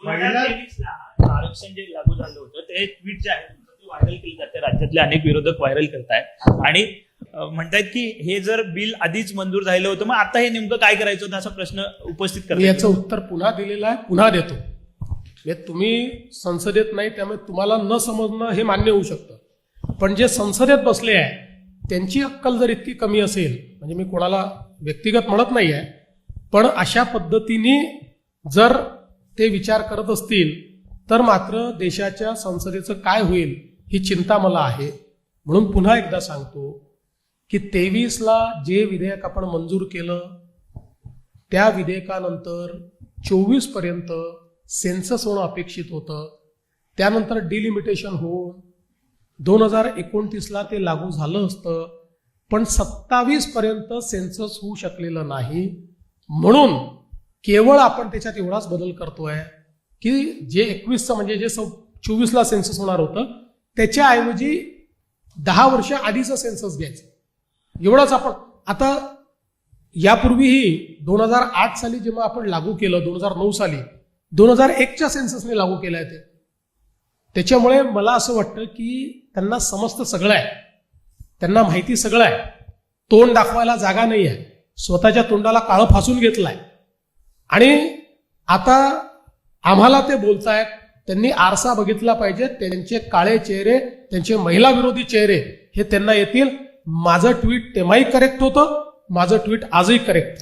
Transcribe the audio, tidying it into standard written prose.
आरक्षण जे लागू झालं होतं ते ट्विट जे आहे ते व्हायरल केलं जाते, राज्यातले अनेक विरोधक व्हायरल करतायत आणि म्हणतायत की हे जर बिल आधीच मंजूर झालं होतं मग आता हे नेमकं काय करायचं होतं असा प्रश्न उपस्थित करतात. याचं उत्तर पुन्हा दिलेलं आहे, पुन्हा देतो. तुम्ही संसदेत नाही त्यामुळे तुम्हाला न समजणं हे मान्य होऊ शकतं, पण जे संसदेत बसले आहे त्यांची अक्कल जर इतकी कमी असेल, म्हणजे मी कोणाला व्यक्तिगत म्हणत नाही आहे, पण अशा पद्धतीने जर ते विचार करत असतील तर मात्र देशाच्या संसदेचं काय होईल ही चिंता मला आहे. म्हणून पुन्हा एकदा सांगतो की 23ला जे विधेयक आपण मंजूर केलं त्या विधेयकानंतर 24 पर्यंत सेन्सस होणं अपेक्षित होतं, त्यानंतर डिलिमिटेशन होऊन 2029ला ते लागू झालं असतं, पण 27 पर्यंत सेन्सस होऊ शकलेलं नाही. म्हणून केवळ आपण त्याच्यात एवढाच बदल करतोय की जे 21चं म्हणजे जे 24ला सेन्सस होणार होतं त्याच्याऐवजी 10 वर्ष आधीचं सेन्सस घ्यायचं, एवढंच. आपण आता यापूर्वीही 2008 साली जेव्हा आपण लागू केलं, 2009 साली 2001च्या सेन्ससने लागू केलं आहे ते. त्याच्यामुळे मला असं वाटतं की त्यांना समजतं सगळं आहे, त्यांना माहिती सगळं आहे, तोंड दाखवायला जागा नाही आहे, स्वतःच्या तोंडाला काळं फासून घेतलंय आणि आता आम्हाला ते बोलतायत. त्यांनी आरसा बघितला पाहिजे, त्यांचे काळे चेहरे, त्यांचे महिला विरोधी चेहरे हे त्यांना येतील. माझं ट्विट तेव्हाही करेक्ट होतं, माझं ट्विट आजही करेक्ट.